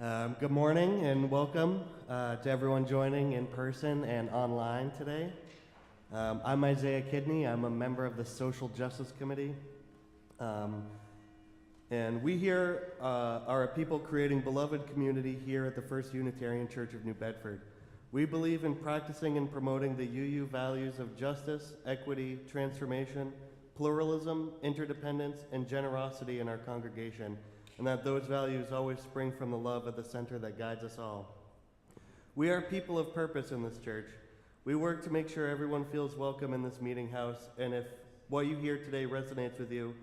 Good morning and welcome to everyone joining in person and online today. I'm Isaiah Kidney. I'm a member of the Social Justice Committee. And we here are a people creating beloved community here at the First Unitarian Church of New Bedford. We believe in practicing and promoting the UU values of justice, equity, transformation, pluralism, interdependence, and generosity in our congregation, and that those values always spring from the love at the center that guides us all. We are people of purpose in this church. We work to make sure everyone feels welcome in this meeting house, and if what you hear today resonates with you,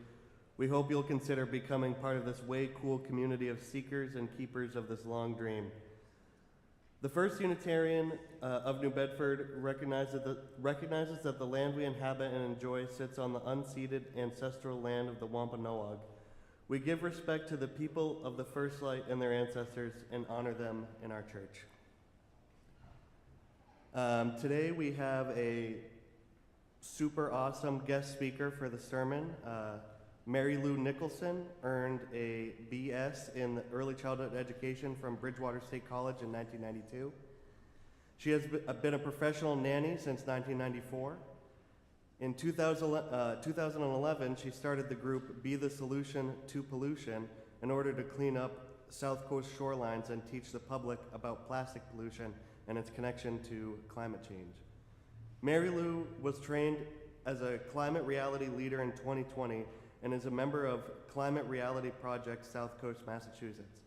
we hope you'll consider becoming part of this way cool community of seekers and keepers of this long dream. The First Unitarian of New Bedford recognizes that the land we inhabit and enjoy sits on the unceded ancestral land of the Wampanoag. We give respect to the people of the First Light and their ancestors and honor them in our church. Today we have a super awesome guest speaker for the sermon. Mary Lou Nicholson earned a BS in early childhood education from Bridgewater State College in 1992. She has been a professional nanny since 1994. In 2011, she started the group Be the Solution to Pollution in order to clean up SouthCoast shorelines and teach the public about plastic pollution and its connection to climate change. Mary Lou was trained as a climate reality leader in 2020 and is a member of Climate Reality Project SouthCoast, Massachusetts.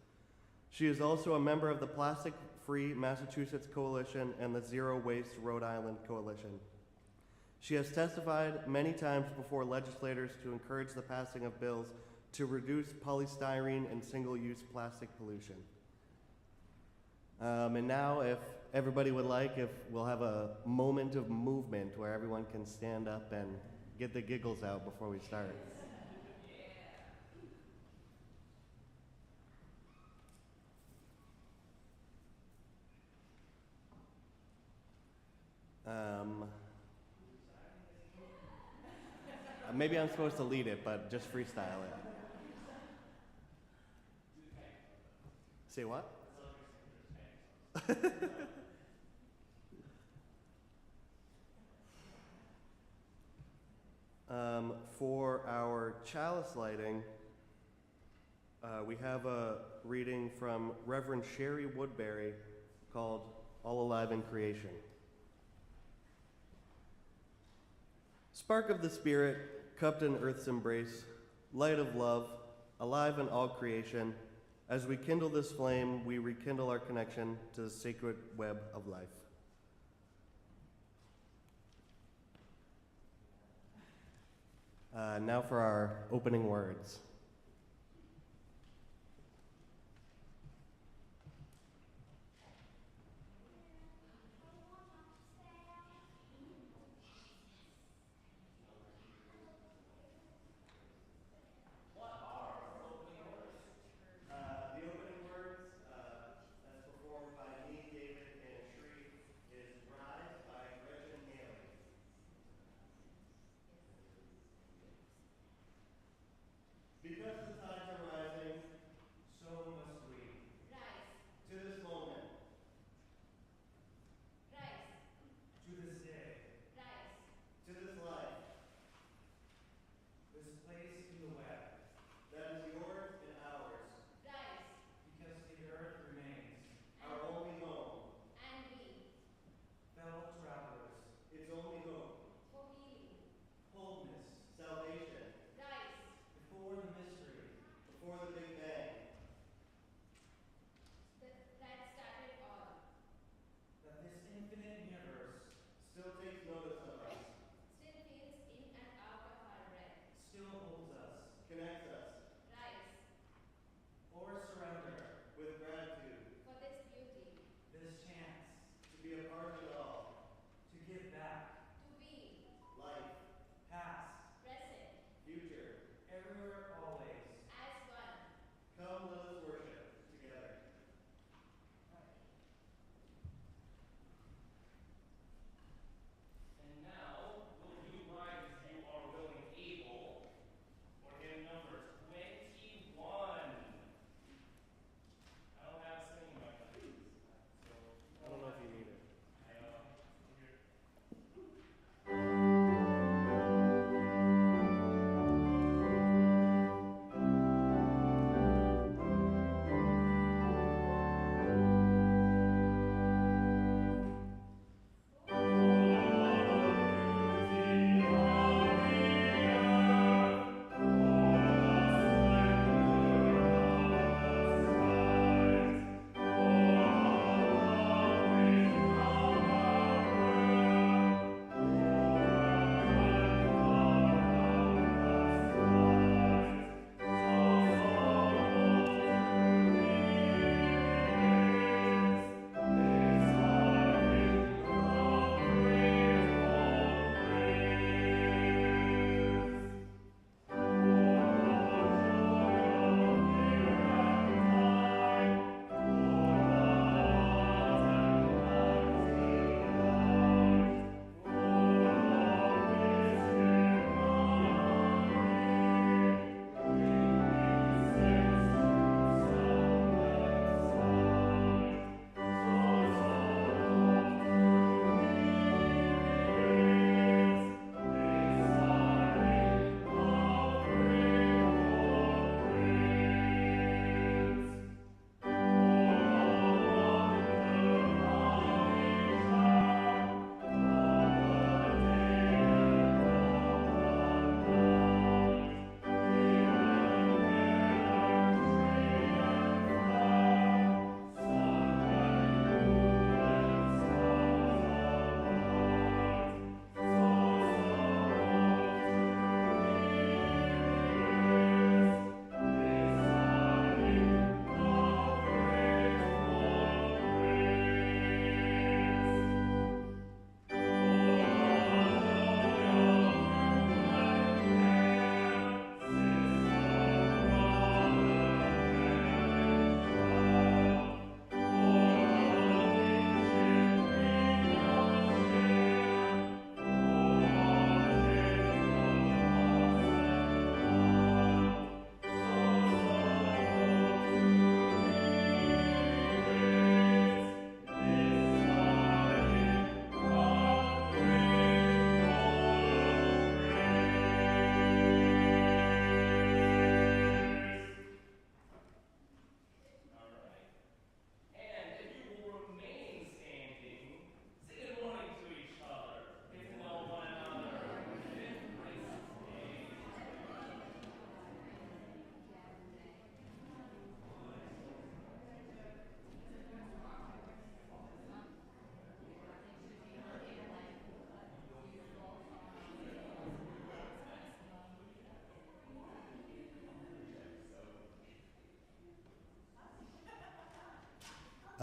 She is also a member of the Plastic Free Massachusetts Coalition and the Zero Waste Rhode Island Coalition. She has testified many times before legislators to encourage the passing of bills to reduce polystyrene and single-use plastic pollution. And now, if everybody would like, if we'll have a moment of movement where everyone can stand up and get the giggles out before we start. Maybe I'm supposed to lead it, but just freestyle it. Say what? For our chalice lighting, we have a reading from Reverend Sherry Woodbury called All Alive in Creation. Spark of the Spirit, cupped in earth's embrace, light of love, alive in all creation, as we kindle this flame, we rekindle our connection to the sacred web of life. Now for our opening words.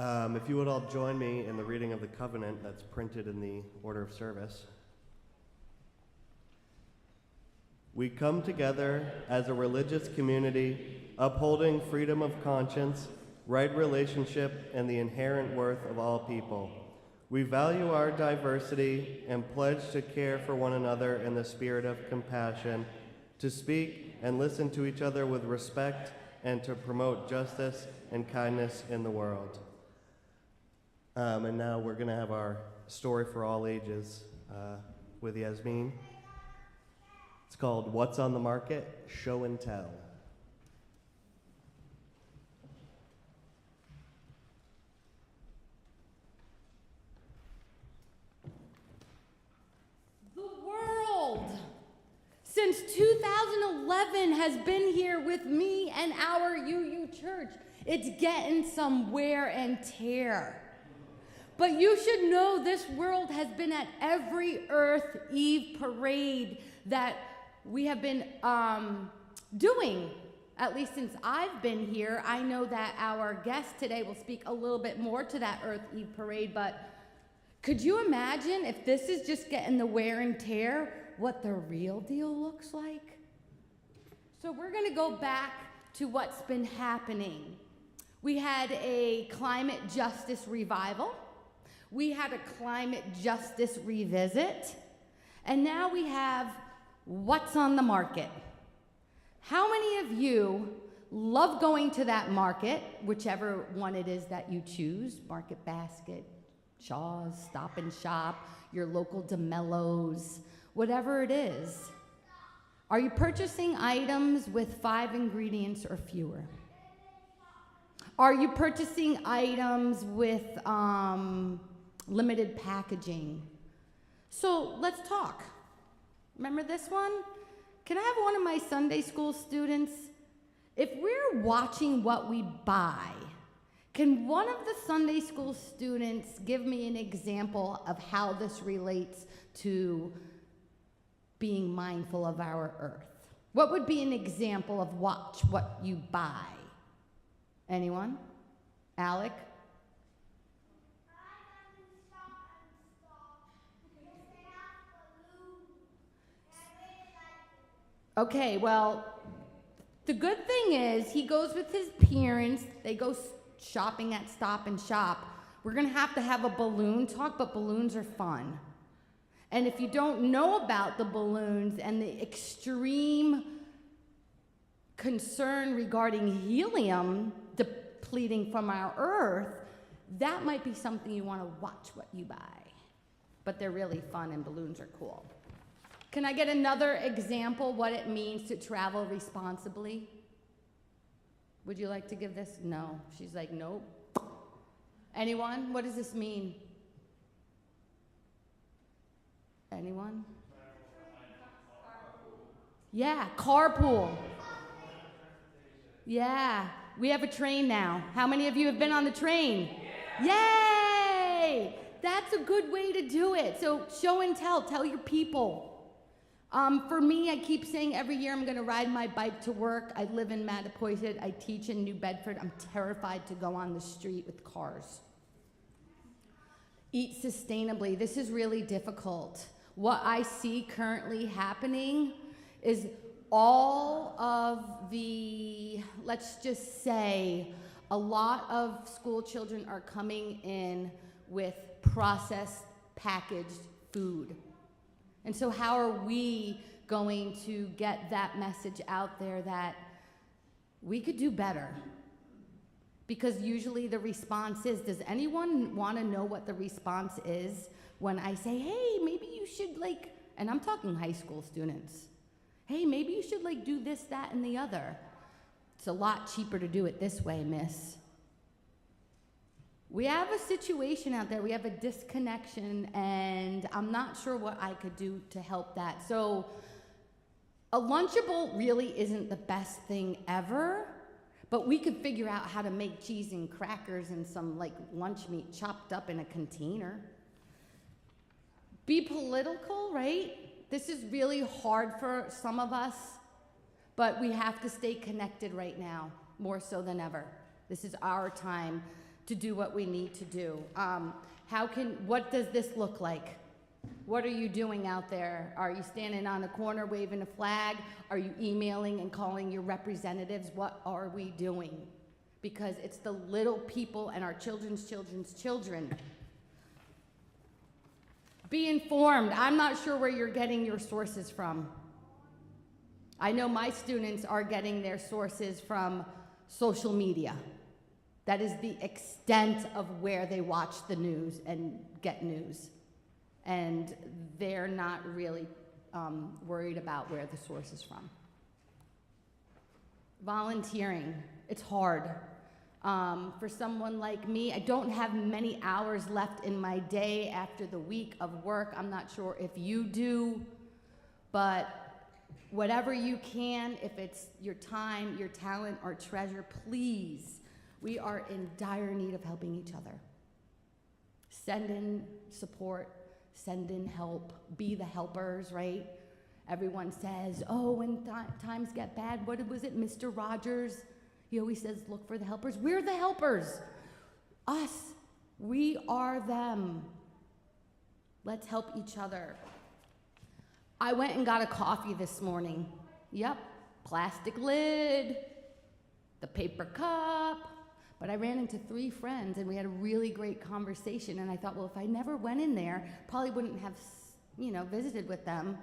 If you would all join me in the reading of the covenant that's printed in the order of service. We come together as a religious community, upholding freedom of conscience, right relationship, and the inherent worth of all people. We value our diversity and pledge to care for one another in the spirit of compassion, to speak and listen to each other with respect, and to promote justice and kindness in the world. And now we're going to have our story for all ages with Yasmin. It's called What's on the Market? Show and Tell. The world, since 2011, has been here with me and our UU church. It's getting some wear and tear. But you should know this world has been at every Earth Eve parade that we have been doing, at least since I've been here. I know that our guest today will speak a little bit more to that Earth Eve parade, but could you imagine if this is just getting the wear and tear, what the real deal looks like? So we're gonna go back to what's been happening. We had a climate justice revival. We had a climate justice revisit. And now we have What's on the Market. How many of you love going to that market, whichever one it is that you choose, Market Basket, Shaw's, Stop and Shop, your local DeMello's, whatever it is? Are you purchasing items with 5 ingredients or fewer? Are you purchasing items with limited packaging? So let's talk. Remember this one? Can I have one of my Sunday school students? If we're watching what we buy, can one of the Sunday school students give me an example of how this relates to being mindful of our earth? What would be an example of watch what you buy? Anyone? Alec? Okay, well, the good thing is he goes with his parents. They go shopping at Stop and Shop. We're going to have a balloon talk, but balloons are fun. And if you don't know about the balloons and the extreme concern regarding helium depleting from our earth, that might be something you want to watch what you buy. But they're really fun and balloons are cool. Can I get another example what it means to travel responsibly? Would you like to give this? No. She's like, nope. Anyone? What does this mean? Anyone? Yeah, carpool. Yeah, we have a train now. How many of you have been on the train? Yay! That's a good way to do it. So show and tell your people. For me, I keep saying every year I'm gonna ride my bike to work. I live in Mattapoisett, I teach in New Bedford. I'm terrified to go on the street with cars. Eat sustainably, this is really difficult. What I see currently happening is all of the, let's just say, a lot of school children are coming in with processed, packaged food. And so how are we going to get that message out there that we could do better? Because usually the response is, does anyone want to know what the response is when I say, hey, maybe you should and I'm talking high school students, hey, maybe you should do this, that, and the other. It's a lot cheaper to do it this way, miss. We have a situation out there, we have a disconnection, and I'm not sure what I could do to help that. So a Lunchable really isn't the best thing ever, but we could figure out how to make cheese and crackers and some lunch meat chopped up in a container. Be political, right? This is really hard for some of us, but we have to stay connected right now, more so than ever. This is our time. to do what we need to do. What does this look like? What are you doing out there? Are you standing on the corner waving a flag? Are you emailing and calling your representatives? What are we doing? Because it's the little people and our children's children. Be informed. I'm not sure where you're getting your sources from. I know my students are getting their sources from social media. That is the extent of where they watch the news and get news. And they're not really worried about where the source is from. Volunteering, it's hard. For someone like me, I don't have many hours left in my day after the week of work. I'm not sure if you do, but whatever you can, if it's your time, your talent, or treasure, please. We are in dire need of helping each other. Send in support, send in help, be the helpers, right? Everyone says, oh, when times get bad, what was it, Mr. Rogers? He always says, look for the helpers. We're the helpers. Us. We are them. Let's help each other. I went and got a coffee this morning. Yep, plastic lid, the paper cup. But I ran into 3 friends and we had a really great conversation. And I thought, well, if I never went in there, probably wouldn't have, visited with them.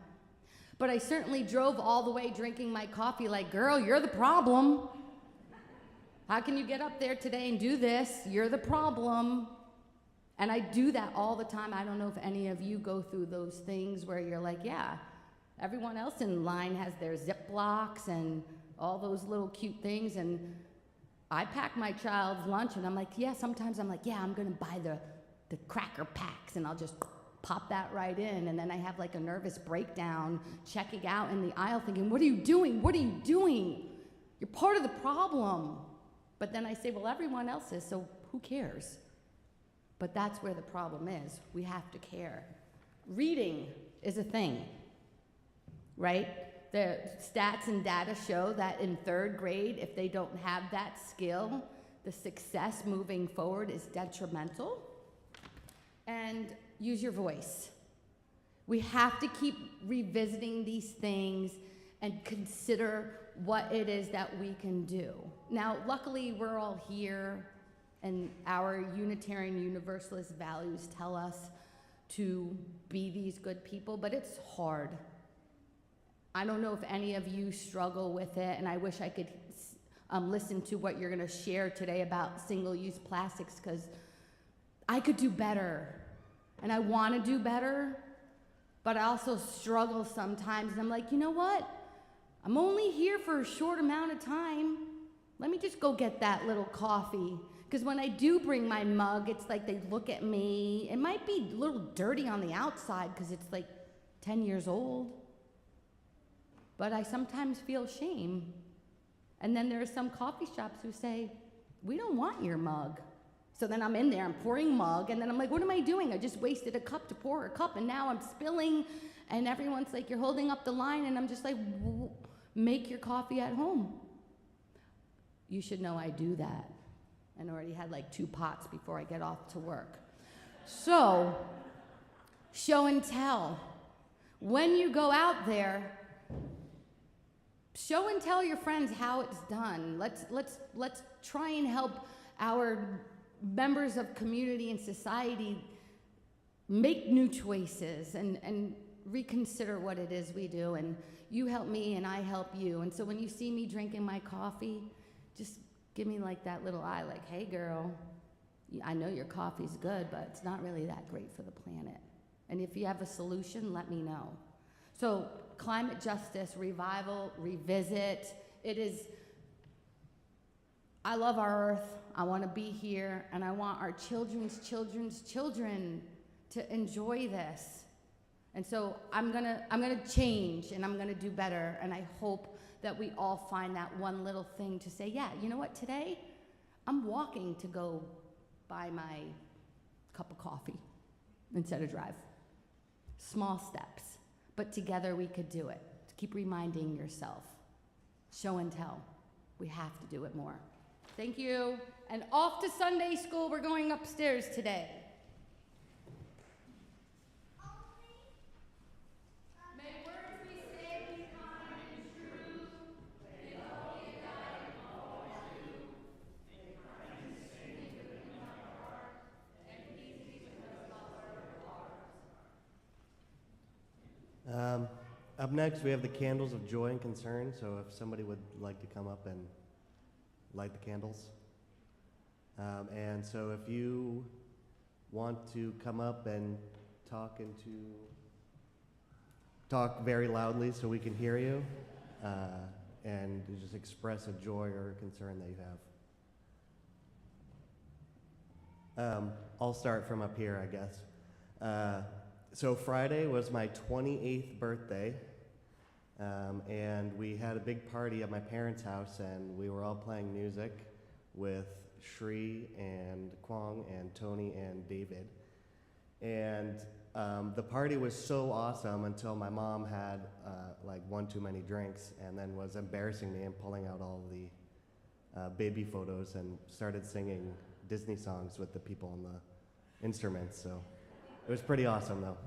But I certainly drove all the way drinking my coffee like, girl, you're the problem. How can you get up there today and do this? You're the problem. And I do that all the time. I don't know if any of you go through those things where you're like, yeah, everyone else in line has their Ziplocs and all those little cute things. And I pack my child's lunch and I'm like, sometimes I'm like, I'm gonna buy the cracker packs and I'll just pop that right in. And then I have like a nervous breakdown checking out in the aisle thinking, what are you doing? What are you doing? You're part of the problem. But then I say, well, everyone else is, so who cares? But that's where the problem is. We have to care. Reading is a thing, right? The stats and data show that in 3rd grade, if they don't have that skill, the success moving forward is detrimental. And use your voice. We have to keep revisiting these things and consider what it is that we can do. Now, luckily, we're all here, and our Unitarian Universalist values tell us to be these good people, but it's hard. I don't know if any of you struggle with it, and I wish I could listen to what you're going to share today about single-use plastics, because I could do better, and I want to do better, but I also struggle sometimes, and I'm like, you know what? I'm only here for a short amount of time. Let me just go get that little coffee. Because when I do bring my mug, it's like they look at me. It might be a little dirty on the outside because it's like 10 years old. But I sometimes feel shame. And then there are some coffee shops who say, we don't want your mug. So then I'm in there, I'm pouring mug, and then I'm like, what am I doing? I just wasted a cup to pour a cup, and now I'm spilling, and everyone's like, you're holding up the line, and I'm just like, make your coffee at home. You should know I do that. And already had like 2 pots before I get off to work. So, show and tell. When you go out there, show and tell your friends how it's done. Let's try and help our members of community and society make new choices and reconsider what it is we do. And you help me and I help you. And so when you see me drinking my coffee, just give me like that little eye, like, hey girl, I know your coffee's good, but it's not really that great for the planet. And if you have a solution, let me know. So climate justice, revival, revisit. I love our earth. I want to be here, and I want our children's children to enjoy this. And so I'm gonna change, and I'm gonna do better, and I hope that we all find that one little thing to say, yeah, you know what, today I'm walking to go buy my cup of coffee instead of drive. Small steps, but together we could do it. Keep reminding yourself. Show and tell. We have to do it more. Thank you. And off to Sunday school, we're going upstairs today. May words we say be kind and true. May the Holy God in all we do. May kindness sing within our heart, and peace be with us all our hearts. Up next, we have the candles of joy and concern. So if somebody would like to come up and light the candles. And so if you want to come up and talk very loudly so we can hear you, and just express a joy or a concern that you have. I'll start from up here, I guess. So Friday was my 28th birthday, and we had a big party at my parents' house, and we were all playing music with Shri and Kwong and Tony and David. And the party was so awesome until my mom had like one too many drinks and then was embarrassing me and pulling out all the baby photos and started singing Disney songs with the people on the instruments. So it was pretty awesome though.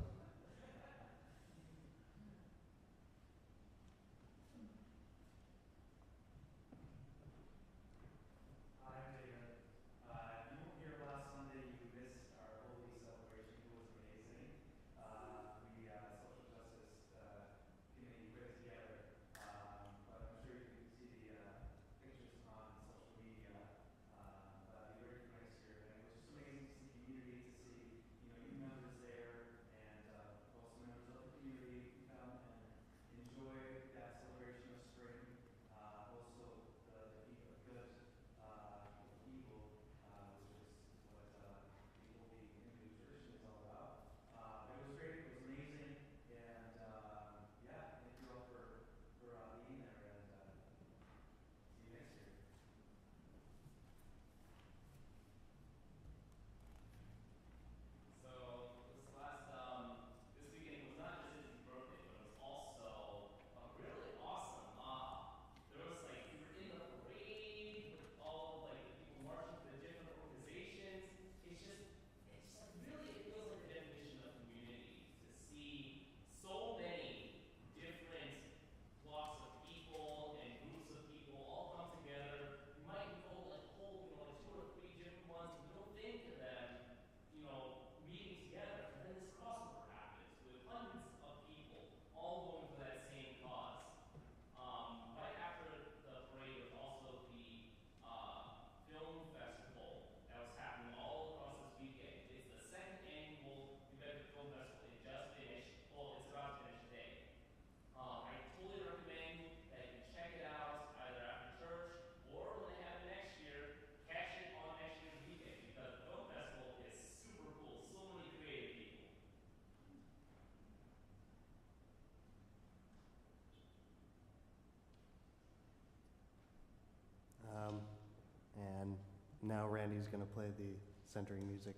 And now Randy's going to play the centering music.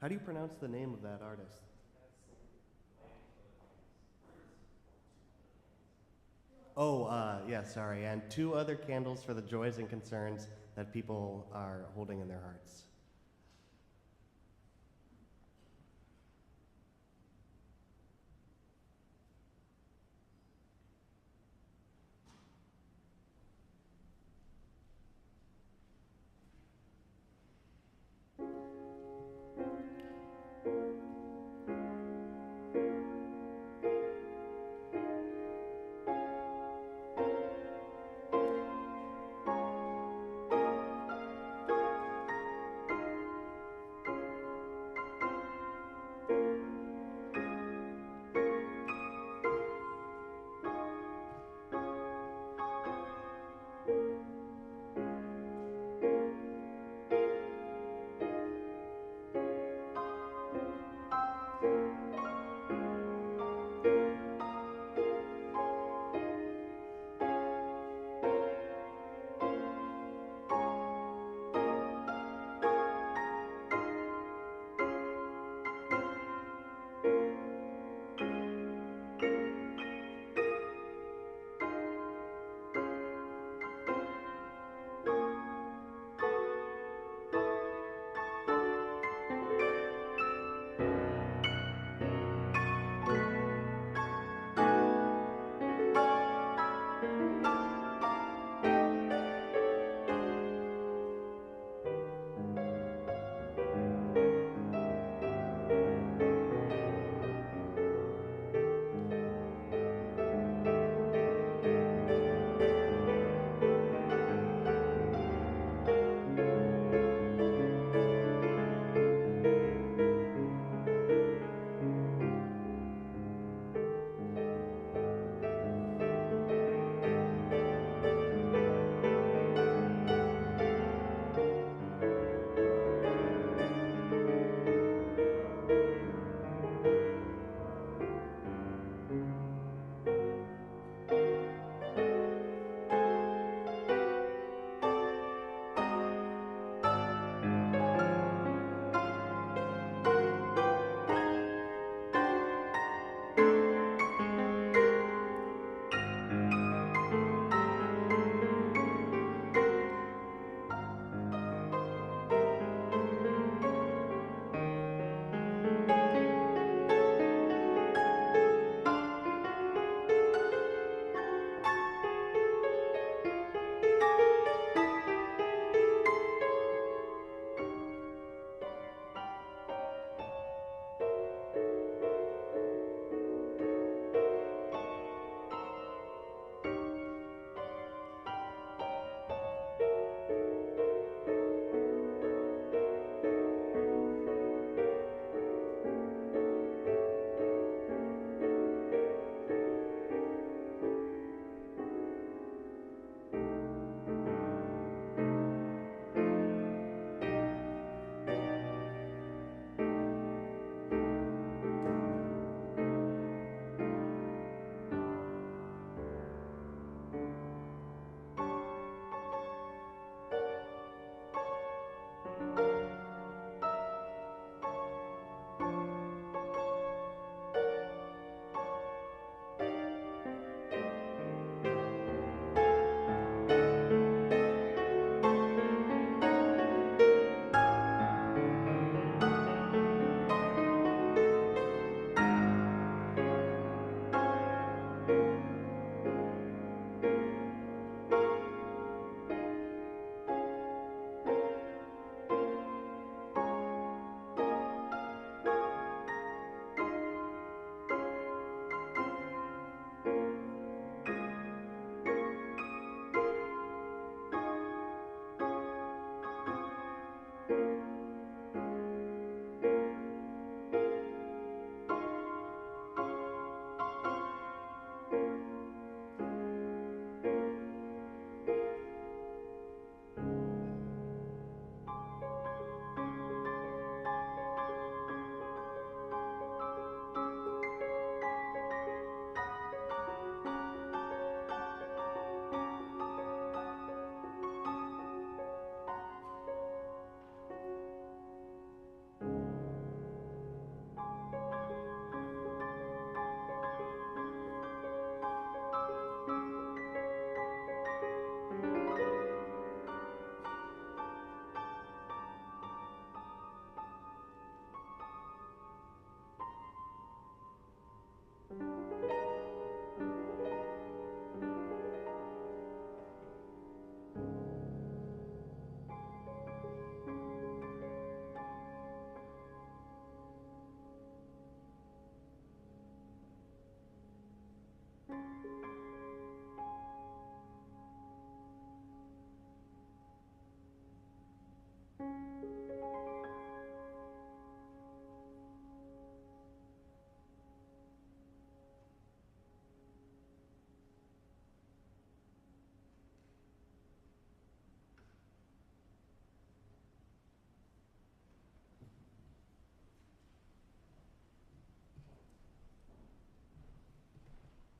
How do you pronounce the name of that artist? Oh, yeah, sorry. And 2 other candles for the joys and concerns that people are holding in their hearts.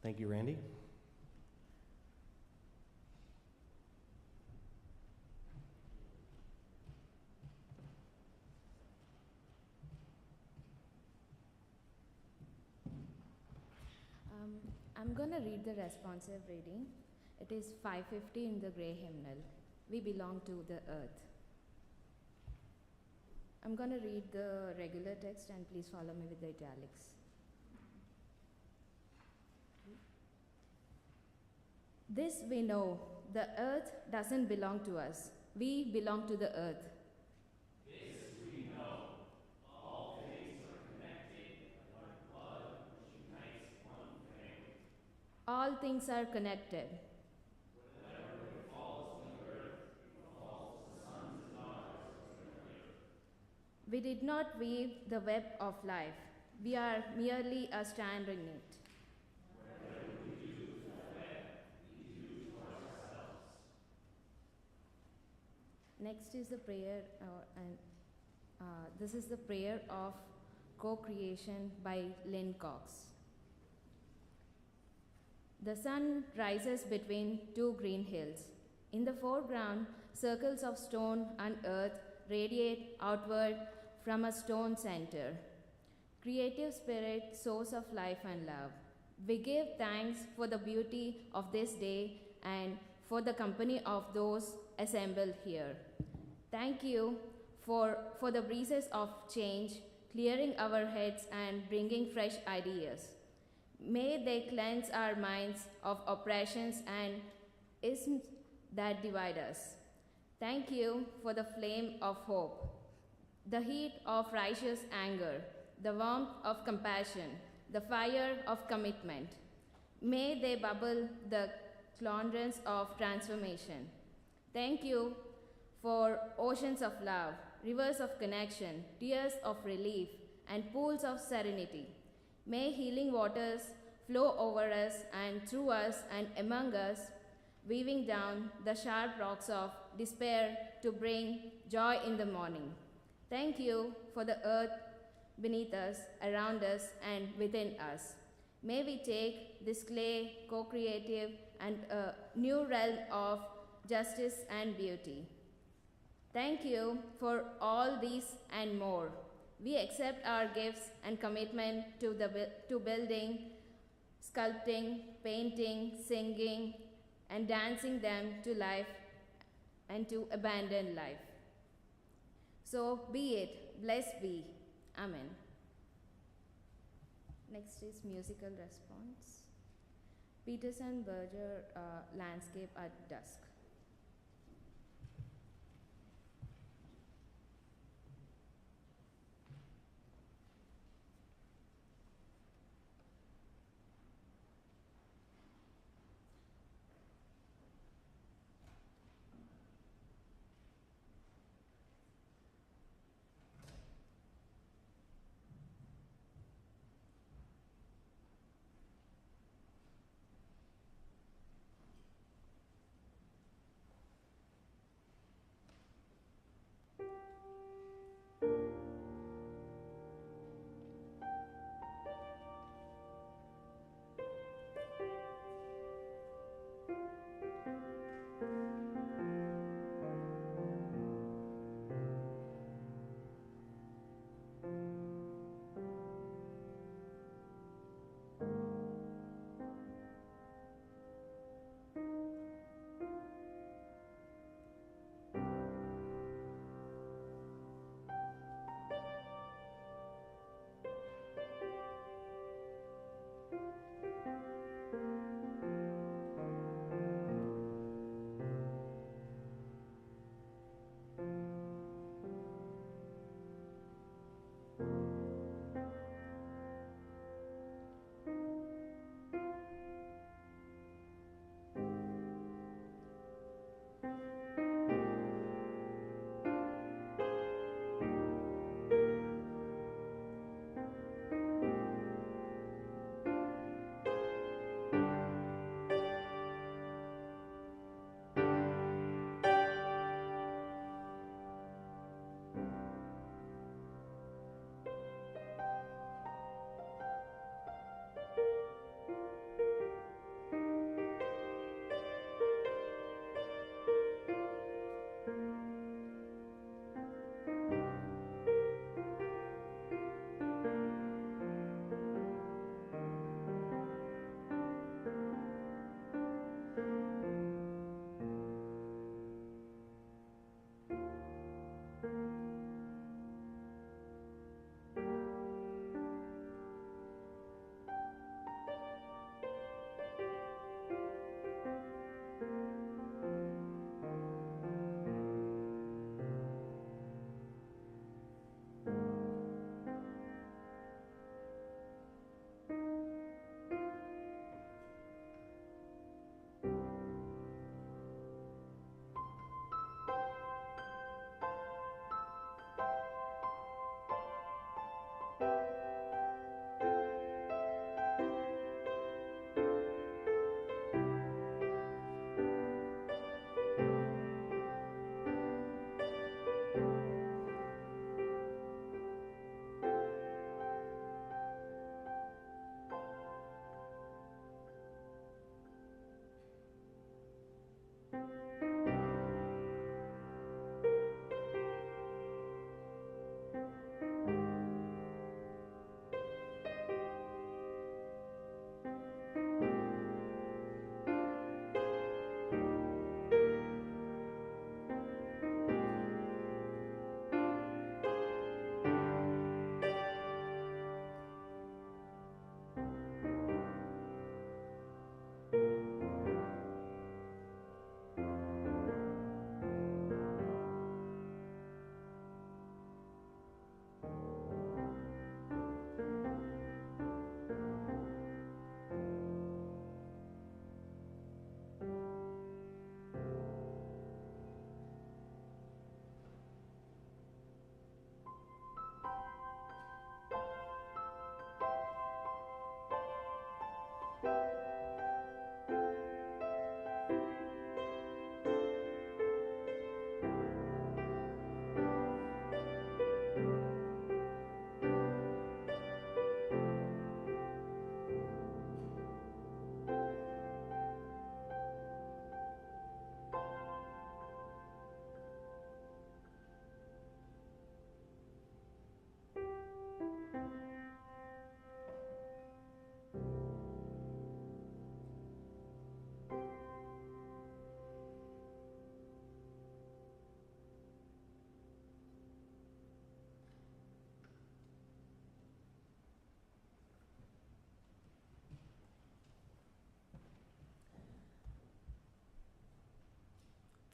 Thank you, Randy. I'm going to read the responsive reading. It is 550 in the Grey Hymnal. We belong to the earth. I'm going to read the regular text and please follow me with the italics. This we know, the earth doesn't belong to us. We belong to the earth. This we know, all things are connected like blood which unites one family. All things are connected. Whatever befalls the earth befalls the sons and daughters of the earth. We did not weave the web of life. We are merely a strand in it. Whatever we do to the web, we do to ourselves. Next is the prayer, this is the prayer of co-creation by Lynn Cox. The sun rises between two green hills. In the foreground, circles of stone and earth radiate outward from a stone center. Creative spirit, source of life and love. We give thanks for the beauty of this day and for the company of those assembled here. Thank you for the breezes of change, clearing our heads and bringing fresh ideas. May they cleanse our minds of oppressions and isms that divide us. Thank you for the flame of hope, the heat of righteous anger, the warmth of compassion, the fire of commitment. May they bubble the cauldrons of transformation. Thank you for oceans of love, rivers of connection, tears of relief, and pools of serenity. May healing waters flow over us and through us and among us, weaving down the sharp rocks of despair to bring joy in the morning. Thank you for the earth beneath us, around us, and within us. May we take this clay, co-creative, and a new realm of justice and beauty. Thank you for all these and more. We accept our gifts and commitment to building, sculpting, painting, singing, and dancing them to life and to abandon life. So be it, blessed be. Amen. Next is musical response. Peterson Berger, Landscape at Dusk.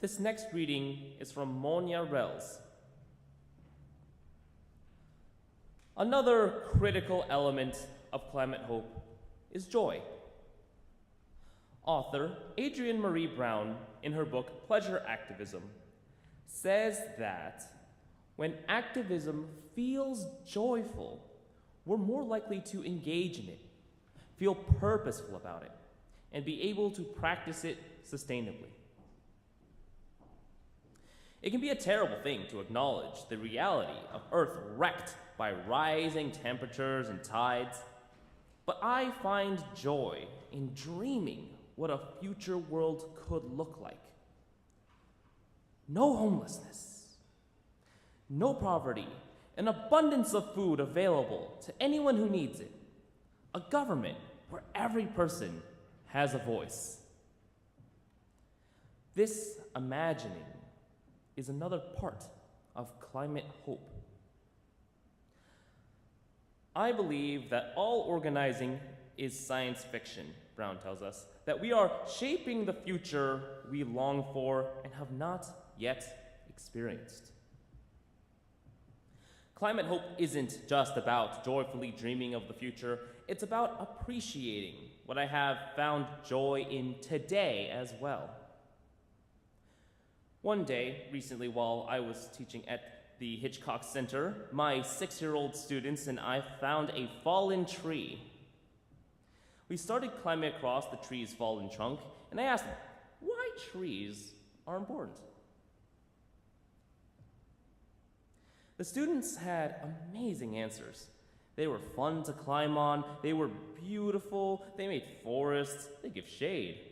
This next reading is from Monia Rels. Another critical element of climate hope is joy. Author Adrienne Marie Brown, in her book Pleasure Activism, says that when activism feels joyful, we're more likely to engage in it, feel purposeful about it, and be able to practice it sustainably. It can be a terrible thing to acknowledge the reality of Earth wrecked by rising temperatures and tides, but I find joy in dreaming what a future world could look like. No homelessness, no poverty, an abundance of food available to anyone who needs it, a government where every person has a voice. This imagining is another part of climate hope. I believe that all organizing is science fiction, Brown tells us, that we are shaping the future we long for and have not yet experienced. Climate hope isn't just about joyfully dreaming of the future, it's about appreciating what I have found joy in today as well. One day, recently, while I was teaching at the Hitchcock Center, my 6-year-old students and I found a fallen tree. We started climbing across the tree's fallen trunk, and I asked them why trees are important. The students had amazing answers. They were fun to climb on, they were beautiful, they made forests, they give shade.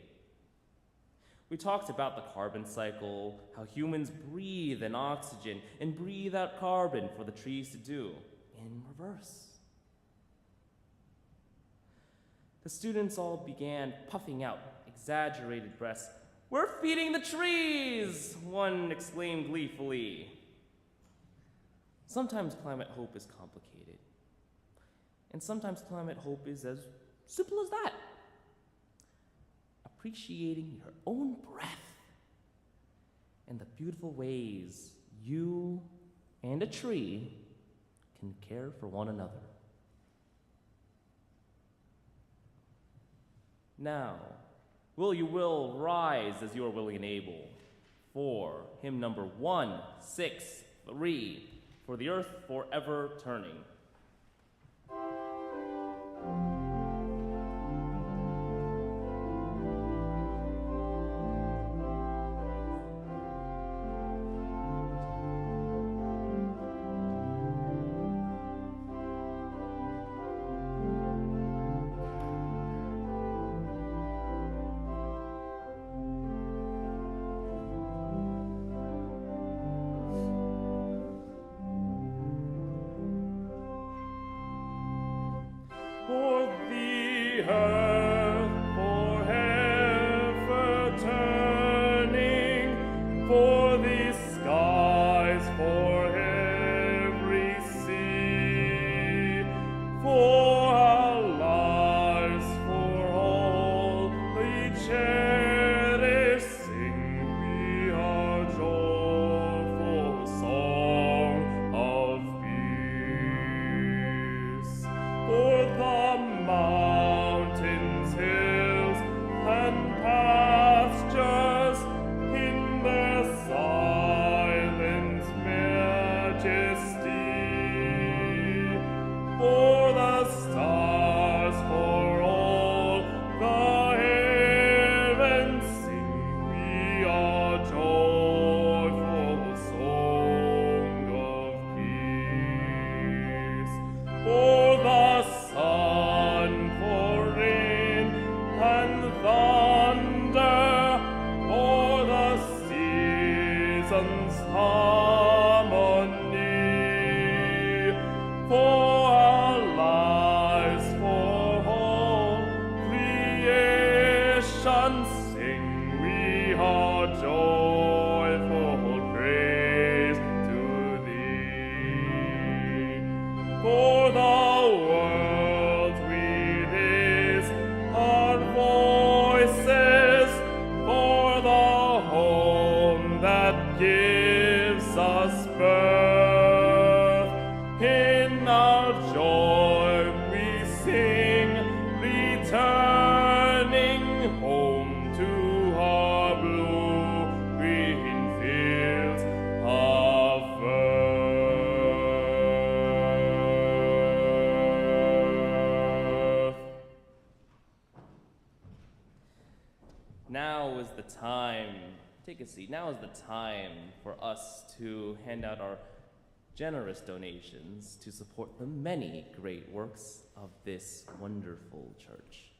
We talked about the carbon cycle, how humans breathe in oxygen and breathe out carbon for the trees to do in reverse. The students all began puffing out exaggerated breaths. "We're feeding the trees!" one exclaimed gleefully. Sometimes climate hope is complicated. And sometimes climate hope is as simple as that. Appreciating your own breath and the beautiful ways you and a tree can care for one another. Now, will you will rise as you are willing and able for hymn number 163, For the Earth Forever Turning. For the earth forever turning, for the skies for every sea, for our lives for all we cherish, sing we our joyful song of peace. For the mountains Now is the time, take a seat, now is the time for us to hand out our generous donations to support the many great works of this wonderful church.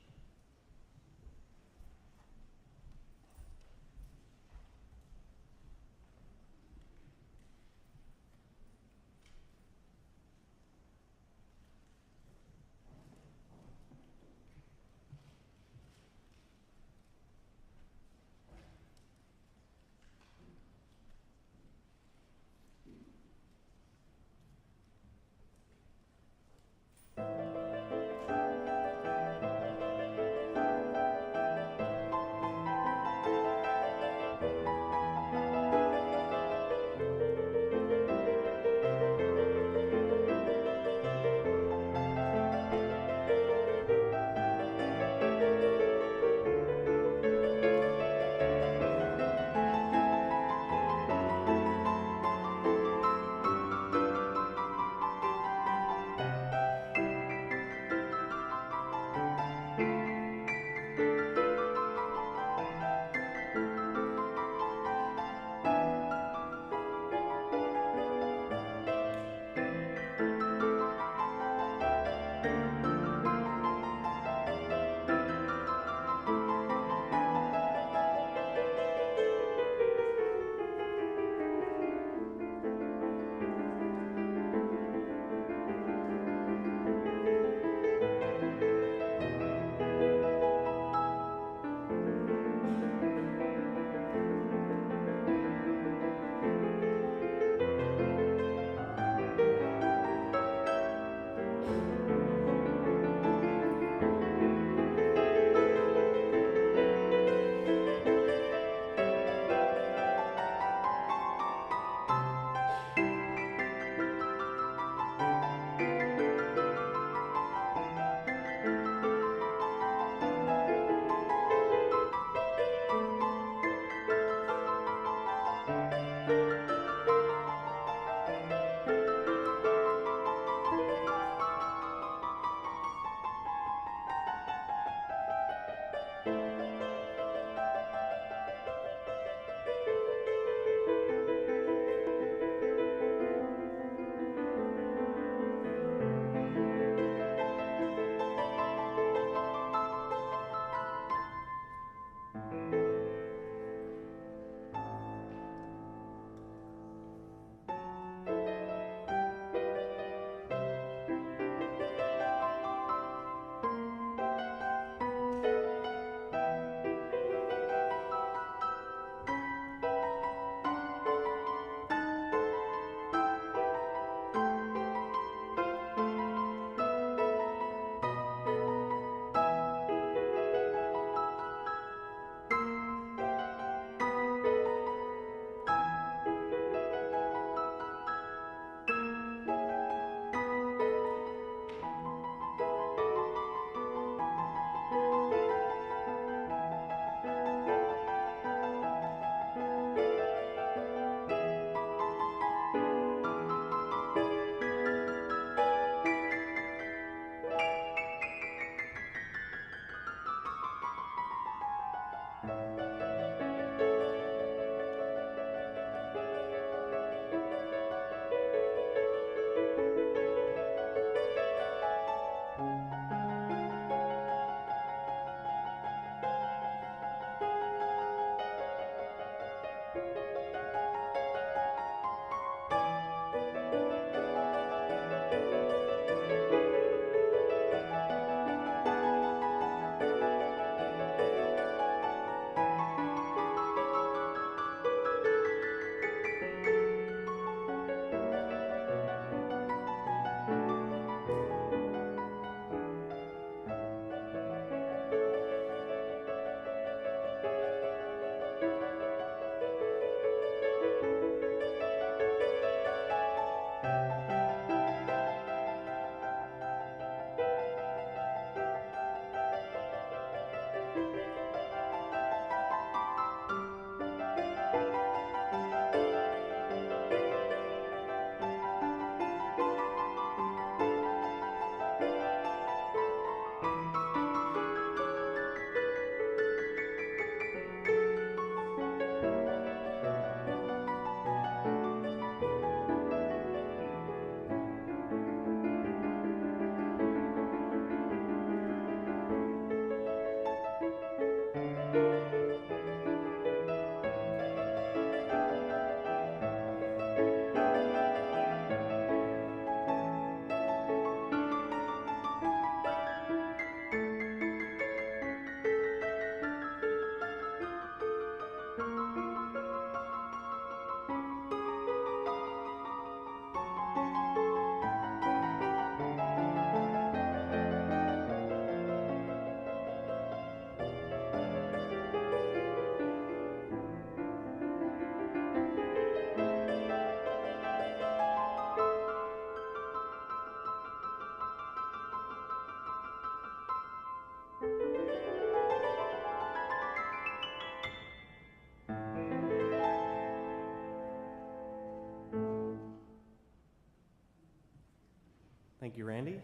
Thank you, Randy.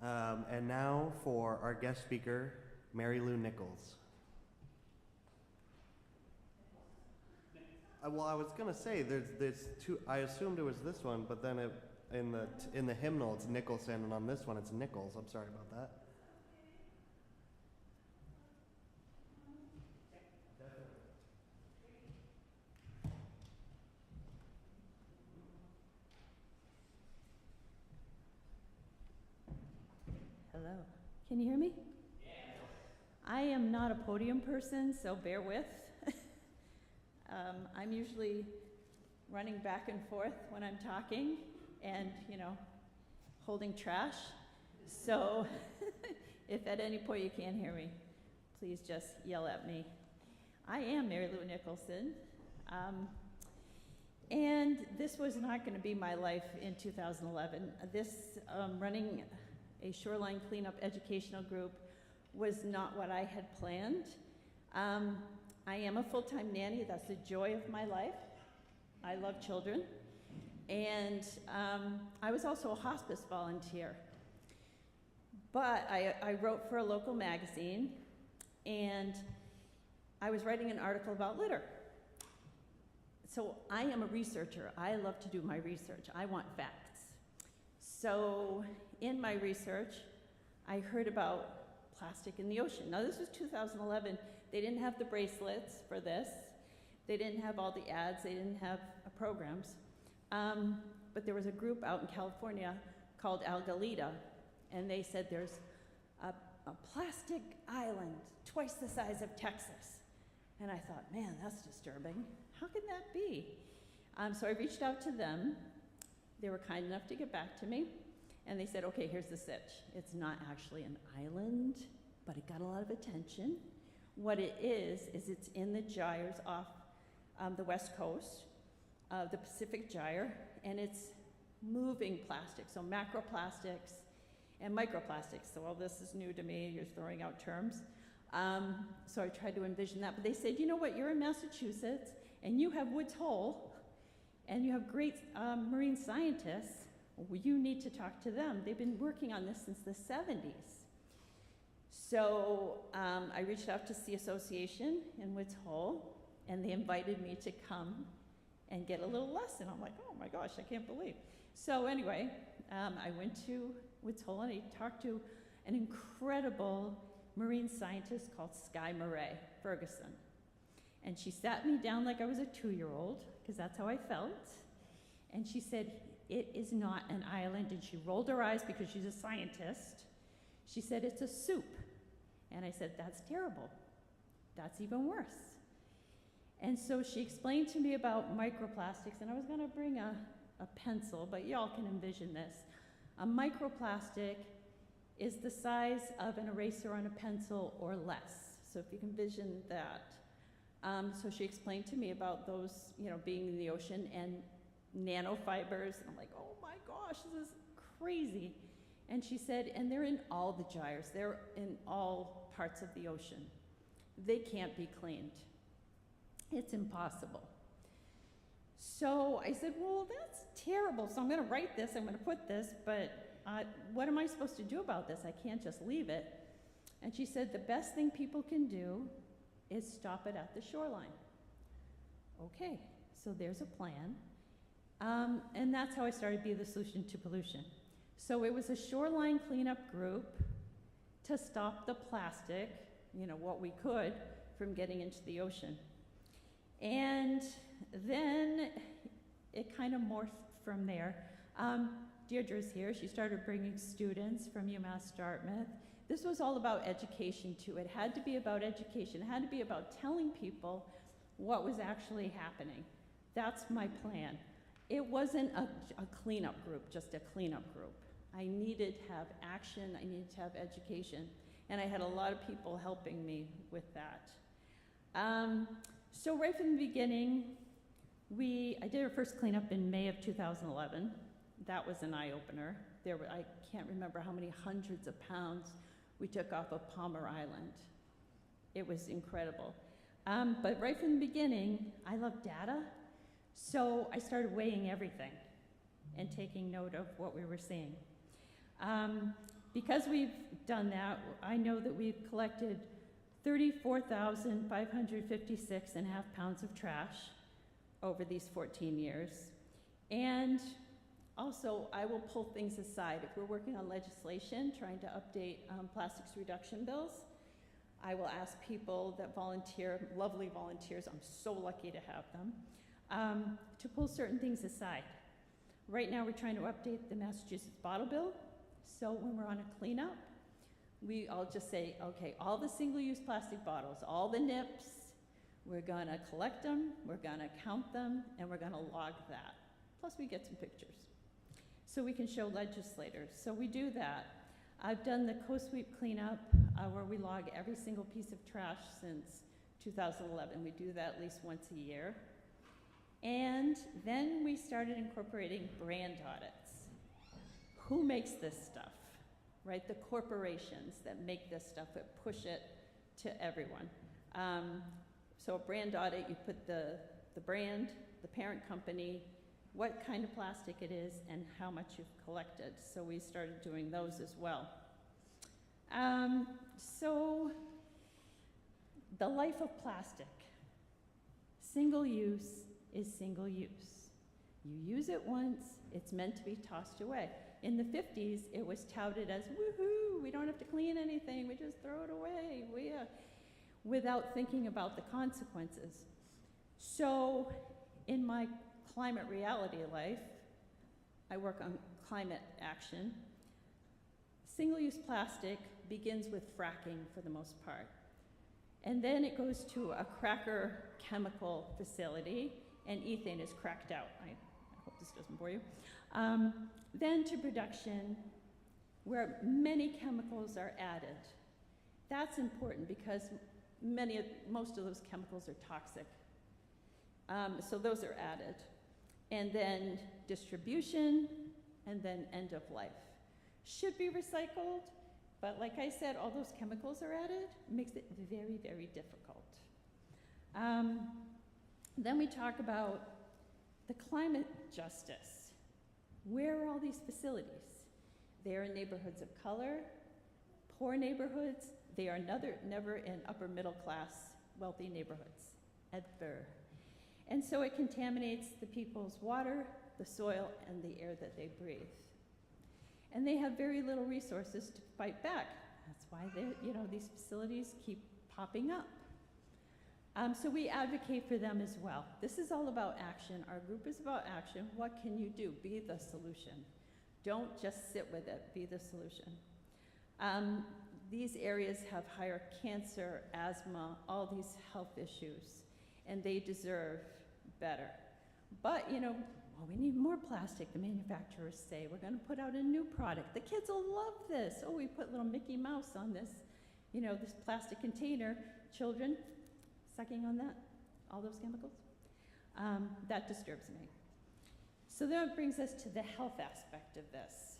And now for our guest speaker, Mary Lou Nicholson. Well, I was gonna say there's two. I assumed it was this one, but then in the hymnal it's Nicholson, and on this one it's Nichols. I'm sorry about that. Hello. Can you hear me? Yes. I am not a podium person, so bear with. I'm usually running back and forth when I'm talking and, holding trash. So if at any point you can't hear me, please just yell at me. I am Mary Lou Nicholson. And this was not going to be my life in 2011. Running a shoreline cleanup educational group was not what I had planned. I am a full-time nanny. That's the joy of my life. I love children. And I was also a hospice volunteer. But I wrote for a local magazine, and I was writing an article about litter. So I am a researcher. I love to do my research. I want facts. So in my research, I heard about plastic in the ocean. Now this was 2011. They didn't have the bracelets for this. They didn't have all the ads. They didn't have programs. But there was a group out in California called Algalita, and they said there's a plastic island twice the size of Texas. And I thought, man, that's disturbing. How can that be? So I reached out to them. They were kind enough to get back to me. And they said, okay, here's the sitch. It's not actually an island, but it got a lot of attention. What it is it's in the gyres off the west coast of the Pacific Gyre, and it's moving plastics, so macroplastics and microplastics. So all this is new to me. You're throwing out terms. So I tried to envision that. But they said, you know what, you're in Massachusetts, and you have Woods Hole, and you have great marine scientists. Well, you need to talk to them. They've been working on this since the 70s. So I reached out to Sea Association in Woods Hole, and they invited me to come and get a little lesson. I'm like, oh my gosh, I can't believe. So anyway, I went to Woods Hole, and I talked to an incredible marine scientist called Sky Murray Ferguson. And she sat me down like I was a 2-year-old, because that's how I felt. And she said, it is not an island. And she rolled her eyes because she's a scientist. She said, it's a soup. And I said, that's terrible. That's even worse. And so she explained to me about microplastics, and I was going to bring a pencil, but y'all can envision this. A microplastic is the size of an eraser on a pencil or less. So if you can envision that. So she explained to me about those, being in the ocean and nanofibers. And I'm like, oh my gosh, this is crazy. And she said, and they're in all the gyres. They're in all parts of the ocean. They can't be cleaned. It's impossible. So I said, well, that's terrible. So I'm going to write this. I'm going to put this. But what am I supposed to do about this? I can't just leave it. And she said, the best thing people can do is stop it at the shoreline. Okay, so there's a plan. And that's how I started Be the Solution to Pollution. So it was a shoreline cleanup group to stop the plastic, what we could, from getting into the ocean. And then it kind of morphed from there. Deirdre's here. She started bringing students from UMass Dartmouth. This was all about education, too. It had to be about education. It had to be about telling people what was actually happening. That's my plan. It wasn't a cleanup group, just a cleanup group. I needed to have action. I needed to have education. And I had a lot of people helping me with that. So right from the beginning, I did our first cleanup in May of 2011. That was an eye-opener. I can't remember how many hundreds of pounds we took off of Palmer Island. It was incredible. But right from the beginning, I love data. So I started weighing everything. and taking note of what we were seeing. Because we've done that, I know that we've collected 34,556.5 pounds of trash over these 14 years. And also, I will pull things aside. If we're working on legislation, trying to update plastics reduction bills, I will ask people that volunteer, lovely volunteers, I'm so lucky to have them, to pull certain things aside. Right now, we're trying to update the Massachusetts bottle bill. So when we're on a cleanup, I'll just say, okay, all the single-use plastic bottles, all the nips, we're gonna collect them, we're gonna count them, and we're gonna log that. Plus we get some pictures. So we can show legislators. So we do that. I've done the co-sweep cleanup where we log every single piece of trash since 2011. We do that at least once a year. And then we started incorporating brand audits. Who makes this stuff, right? The corporations that make this stuff, that push it to everyone. So a brand audit, you put the brand, the parent company, what kind of plastic it is, and how much you've collected. So we started doing those as well. So the life of plastic. Single use is single use. You use it once, it's meant to be tossed away. In the 50s, it was touted as, woohoo, we don't have to clean anything, we just throw it away, without thinking about the consequences. So in my climate reality life, I work on climate action. Single-use plastic begins with fracking for the most part. And then it goes to a cracker chemical facility, and ethane is cracked out. I hope this doesn't bore you. Then to production, where many chemicals are added. That's important because most of those chemicals are toxic. So those are added. And then distribution, and then end of life. Should be recycled, but like I said, all those chemicals are added, makes it very, very difficult. Then we talk about the climate justice. Where are all these facilities? They are in neighborhoods of color, poor neighborhoods. They are never in upper middle class, wealthy neighborhoods, ever. And so it contaminates the people's water, the soil, and the air that they breathe. And they have very little resources to fight back. That's why these facilities keep popping up. So we advocate for them as well. This is all about action. Our group is about action. What can you do? Be the solution. Don't just sit with it. Be the solution. These areas have higher cancer, asthma, all these health issues, and they deserve better. But, we need more plastic, the manufacturers say. We're going to put out a new product. The kids will love this. Oh, we put little Mickey Mouse on this, this plastic container. Children sucking on that, all those chemicals. That disturbs me. So that brings us to the health aspect of this.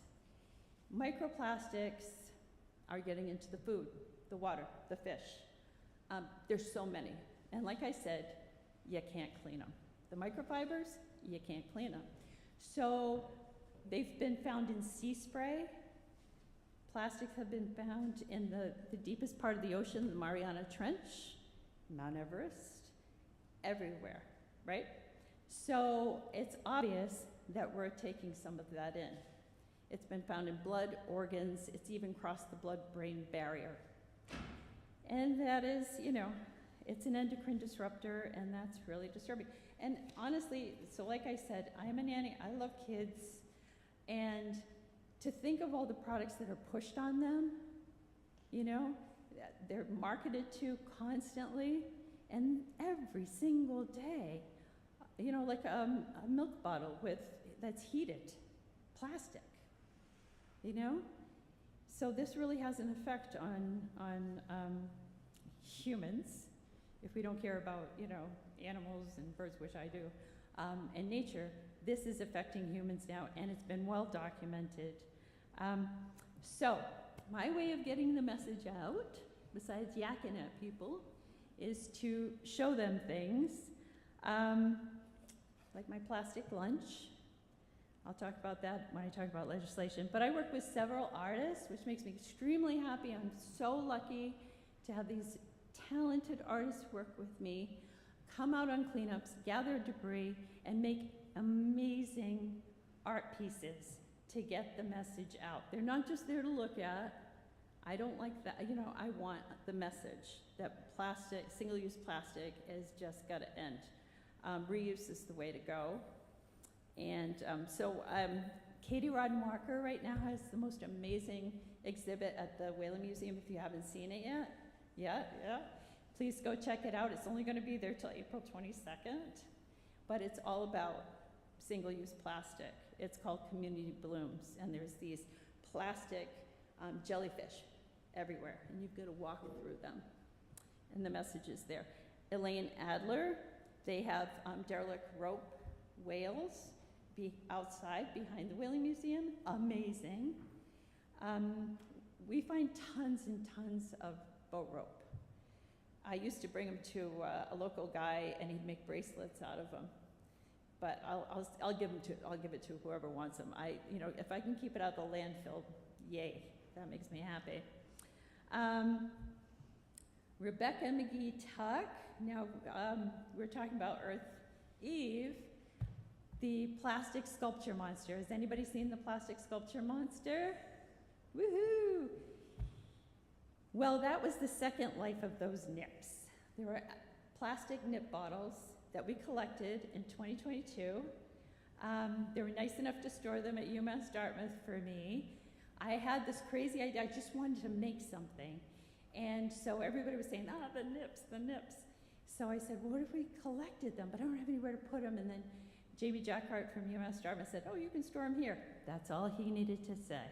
Microplastics are getting into the food, the water, the fish. There's so many. And like I said, you can't clean them. The microfibers, you can't clean them. So they've been found in sea spray. Plastics have been found in the deepest part of the ocean, the Mariana Trench, Mount Everest, everywhere, right? So it's obvious that we're taking some of that in. It's been found in blood, organs, it's even crossed the blood-brain barrier. And that is, it's an endocrine disruptor, and that's really disturbing. And honestly, so like I said, I am a nanny, I love kids, and to think of all the products that are pushed on them, they're marketed to constantly, and every single day, like a milk bottle that's heated, plastic, So this really has an effect on humans, if we don't care about, animals and birds, which I do, and nature. This is affecting humans now, and it's been well documented. So my way of getting the message out, besides yakking at people, is to show them things, like my plastic lunch. I'll talk about that when I talk about legislation. But I work with several artists, which makes me extremely happy. I'm so lucky to have these talented artists work with me, come out on cleanups, gather debris, and make amazing art pieces to get the message out. They're not just there to look at. I don't like that. You know, I want the message that plastic, single-use plastic has just got to end. Reuse is the way to go. And Katie Rodden-Walker right now has the most amazing exhibit at the Whaley Museum if you haven't seen it yet. Yeah. Please go check it out. It's only going to be there till April 22nd. But it's all about single-use plastic. It's called Community Blooms. And there's these plastic jellyfish everywhere. And you've got to walk through them. And the message is there. Elaine Adler, they have derelict rope whales outside behind the Whaling Museum. Amazing. We find tons and tons of boat rope. I used to bring them to a local guy, and he'd make bracelets out of them. But I'll give it to whoever wants them. If I can keep it out of the landfill, yay! That makes me happy. Rebecca McGee Tuck. Now we're talking about Earth Eve. The plastic sculpture monster. Has anybody seen the plastic sculpture monster? Woohoo! Well, that was the second life of those nips. There were plastic nip bottles that we collected in 2022. They were nice enough to store them at UMass Dartmouth for me. I had this crazy idea. I just wanted to make something. And so everybody was saying, the nips, the nips. So I said, well, what if we collected them? But I don't have anywhere to put them. And then Jamie Jackhart from UMass Dartmouth said, you can store them here. That's all he needed to say.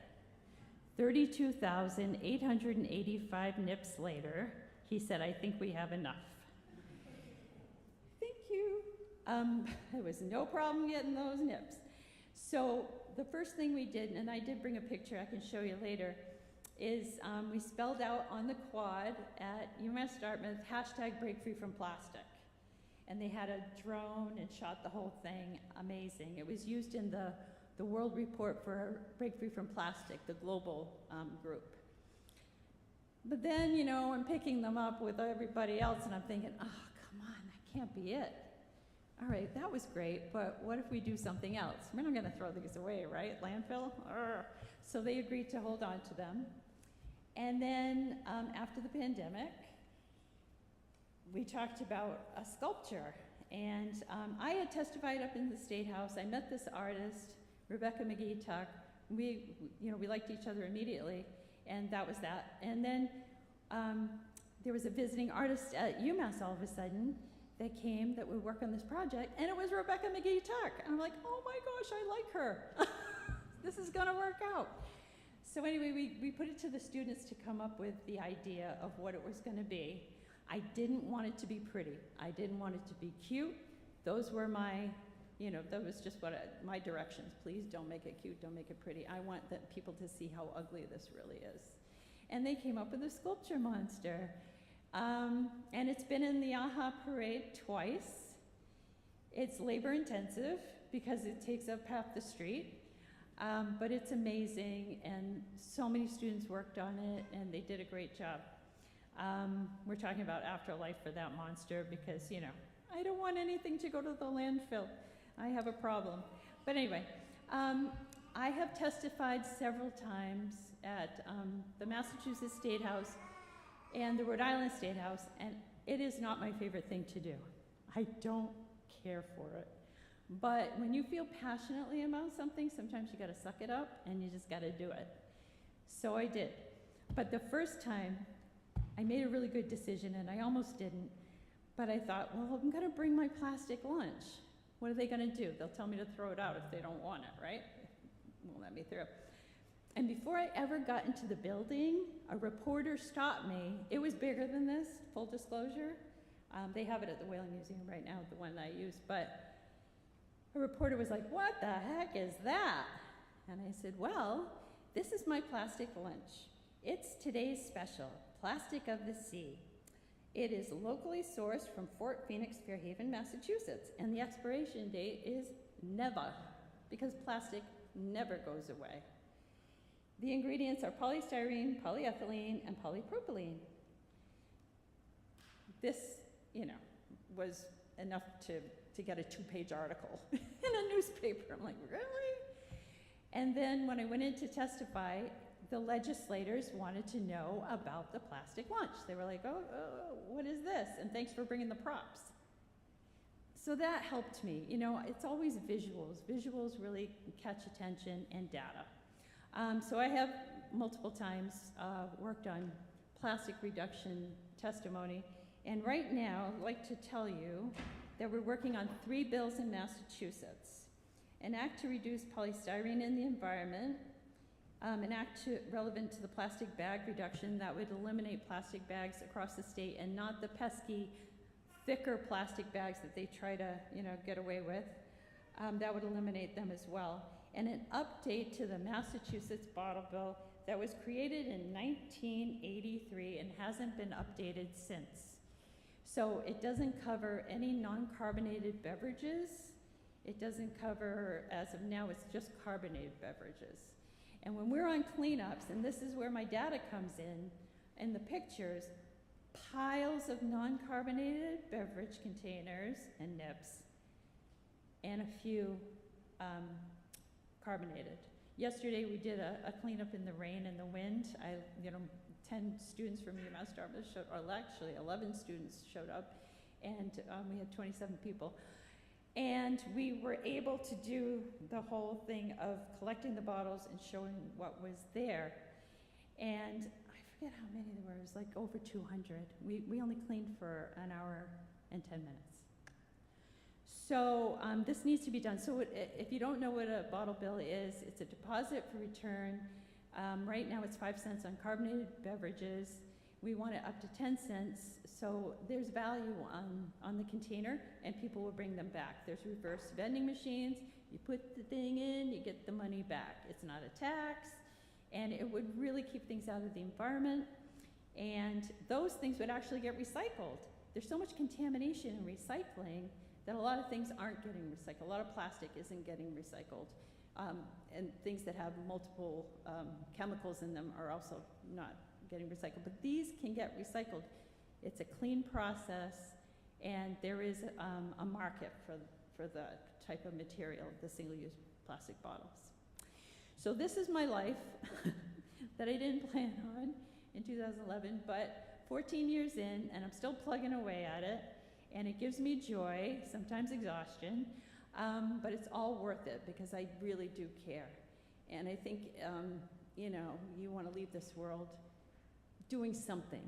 32,885 nips later, he said, I think we have enough. Thank you. There was no problem getting those nips. So the first thing we did, and I did bring a picture I can show you later, is we spelled out on the quad at UMass Dartmouth, #BreakFreeFromPlastic. And they had a drone and shot the whole thing. Amazing. It was used in the World Report for Break Free from Plastic, the global group. But then, I'm picking them up with everybody else, and I'm thinking, come on, that can't be it. All right, that was great, but what if we do something else? We're not going to throw these away, right? Landfill? Urgh. So they agreed to hold on to them. And then after the pandemic, we talked about a sculpture. And I had testified up in the State House. I met this artist, Rebecca McGee Tuck. We liked each other immediately, and that was that. And then there was a visiting artist at UMass all of a sudden that came that would work on this project, and it was Rebecca McGee Tuck. And I'm like, oh my gosh, I like her. This is gonna work out. So anyway, we put it to the students to come up with the idea of what it was gonna be. I didn't want it to be pretty. I didn't want it to be cute. Those were my, that was just my directions. Please don't make it cute, don't make it pretty. I want people to see how ugly this really is. And they came up with a sculpture monster. And it's been in the AHA parade twice. It's labor intensive because it takes up half the street. But it's amazing, and so many students worked on it, and they did a great job. We're talking about afterlife for that monster because, I don't want anything to go to the landfill. I have a problem. But anyway, I have testified several times at the Massachusetts State House and the Rhode Island State House, and it is not my favorite thing to do. I don't care for it. But when you feel passionately about something, sometimes you gotta suck it up and you just gotta do it. So I did. But the first time, I made a really good decision, and I almost didn't. But I thought, well, I'm gonna bring my plastic lunch. What are they gonna do? They'll tell me to throw it out if they don't want it, right? Won't let me through. And before I ever got into the building, a reporter stopped me. It was bigger than this, full disclosure. They have it at the Whaling Museum right now, the one I use. But a reporter was like, what the heck is that? And I said, well, this is my plastic lunch. It's today's special, Plastic of the Sea. It is locally sourced from Fort Phoenix, Fairhaven, Massachusetts, and the expiration date is never, because plastic never goes away. The ingredients are polystyrene, polyethylene, and polypropylene. This, was enough to get a 2-page article in a newspaper. I'm like, really? And then when I went in to testify, the legislators wanted to know about the plastic lunch. They were like, oh, what is this? And thanks for bringing the props. So that helped me. It's always visuals. Visuals really catch attention, and data. So I have multiple times worked on plastic reduction testimony. And right now, I'd like to tell you that we're working on 3 bills in Massachusetts. An act to reduce polystyrene in the environment, an act relevant to the plastic bag reduction that would eliminate plastic bags across the state, and not the pesky, thicker plastic bags that they try to, get away with. That would eliminate them as well. And an update to the Massachusetts bottle bill that was created in 1983 and hasn't been updated since. So it doesn't cover any non-carbonated beverages. It doesn't cover, as of now, it's just carbonated beverages. And when we're on cleanups, and this is where my data comes in the pictures, piles of non-carbonated beverage containers and nips, and a few carbonated. Yesterday we did a cleanup in the rain and the wind. 10 students from UMass Dartmouth showed, or actually 11 students showed up, and we had 27 people. And we were able to do the whole thing of collecting the bottles and showing what was there. And I forget how many there were. It was like over 200. We only cleaned for an hour and 10 minutes. So this needs to be done. So if you don't know what a bottle bill is, it's a deposit for return. Right now it's 5 cents on carbonated beverages. We want it up to 10 cents, so there's value on the container, and people will bring them back. There's reverse vending machines. You put the thing in, you get the money back. It's not a tax, and it would really keep things out of the environment, and those things would actually get recycled. There's so much contamination in recycling that a lot of things aren't getting recycled. A lot of plastic isn't getting recycled, and things that have multiple chemicals in them are also not getting recycled, but these can get recycled. It's a clean process, and there is a market for the type of material, the single-use plastic bottles. So this is my life that I didn't plan on in 2011, but 14 years in, and I'm still plugging away at it, and it gives me joy, sometimes exhaustion, but it's all worth it because I really do care. And I think, you want to leave this world doing something.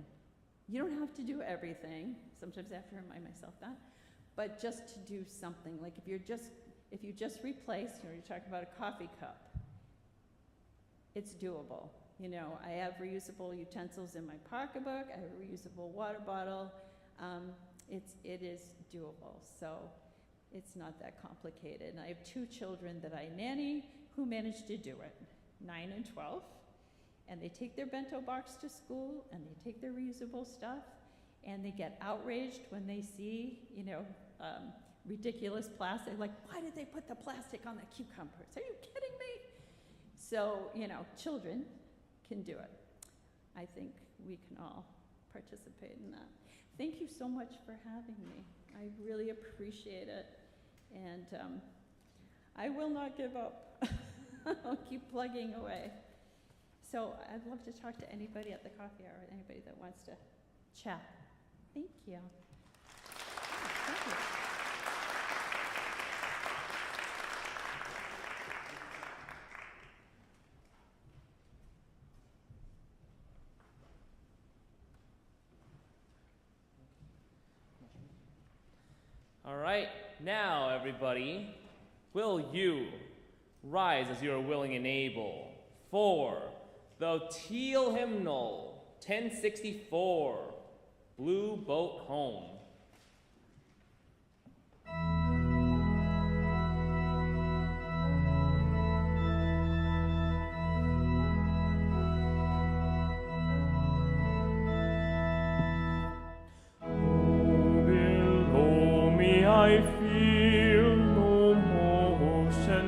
You don't have to do everything. Sometimes I have to remind myself that, but just to do something. Like if you just replace, you're talking about a coffee cup, it's doable. I have reusable utensils in my pocketbook. I have a reusable water bottle. It is doable. So it's not that complicated. And I have 2 children that I nanny who manage to do it, 9 and 12. And they take their bento box to school, and they take their reusable stuff, and they get outraged when they see, ridiculous plastic. Like, why did they put the plastic on the cucumbers? Are you kidding me? So, children can do it. I think we can all participate in that. Thank you so much for having me. I really appreciate it. And I will not give up. I'll keep plugging away. So I'd love to talk to anybody at the coffee hour, anybody that wants to chat. Thank you. Thank you. All right, now everybody, will you rise as you are willing and able for the Teal Hymnal, 1064, Blue Boat Home. Below me I feel no motion,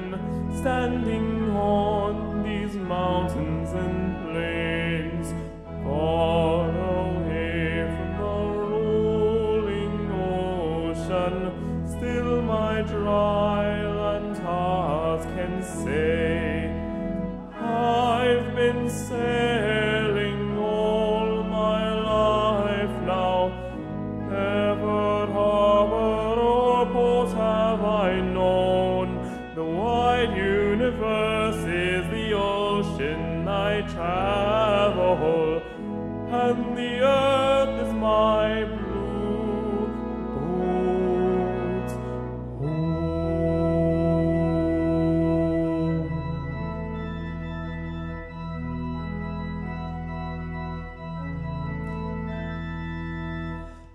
and the earth is my blue boat home.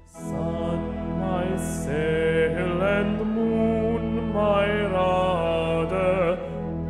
Sun, my sail, and moon, my rudder,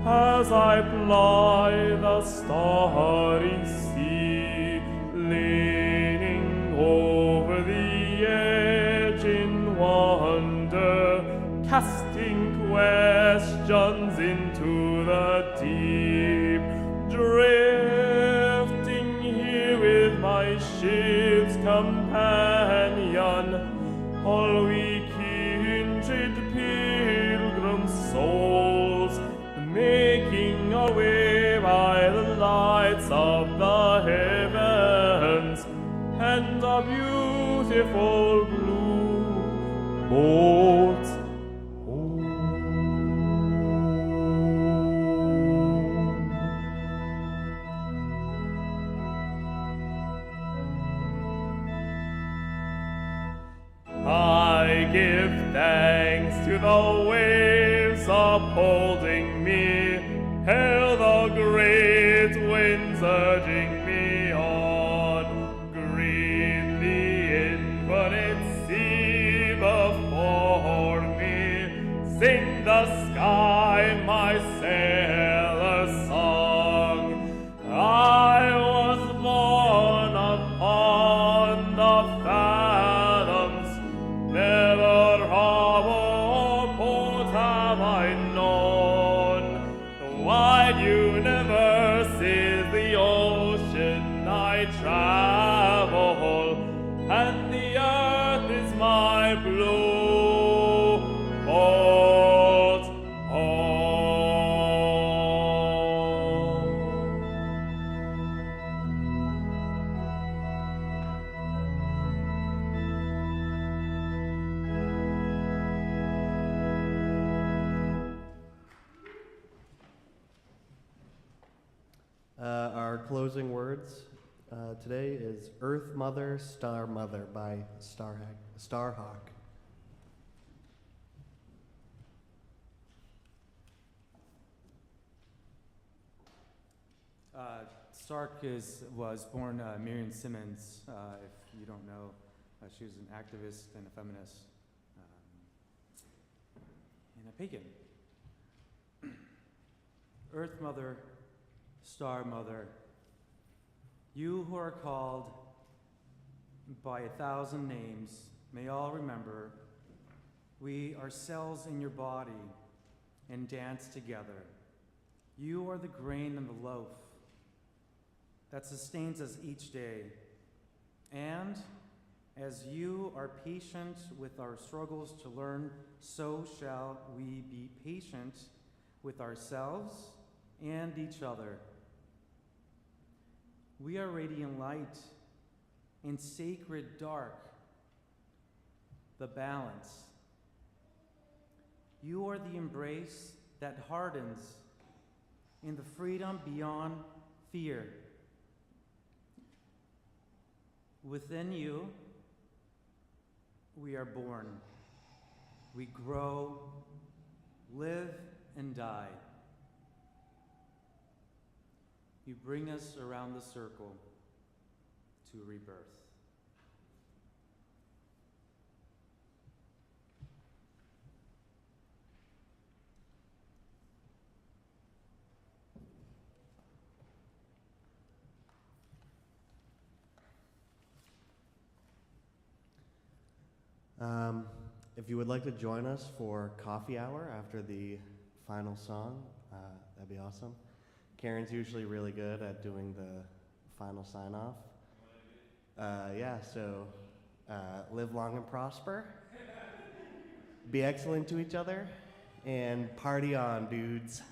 as I ply the starry sea, leaning over the edge in wonder, casting questions into the deep, drifting here with my ship's companion, all we kindred pilgrim souls, making our way by the lights of the heavens and a beautiful blue boat home. I give thanks to the waves upholding me, hail the great winds urging me on, greet the infinite sea before me, sing the sky my sailor's song. I was born upon the fathoms, never harbor or port have I known. The wide universe is the ocean I travel, and the earth is my blue boat home. Our closing words today is Earth Mother, Star Mother by Starhawk. Stark was born Miriam Simmons, if you don't know. She was an activist and a feminist and a pagan. Earth Mother, Star Mother, you who are called by 1,000 names, may all remember we are cells in your body and dance together. You are the grain in the loaf that sustains us each day. And as you are patient with our struggles to learn, so shall we be patient with ourselves and each other. We are radiant light in sacred dark, the balance. You are the embrace that hardens in the freedom beyond fear. Within you, we are born. We grow, live, and die. You bring us around the circle to rebirth. If you would like to join us for coffee hour after the final song, that'd be awesome. Karen's usually really good at doing the final sign-off. So live long and prosper. Be excellent to each other, and party on, dudes.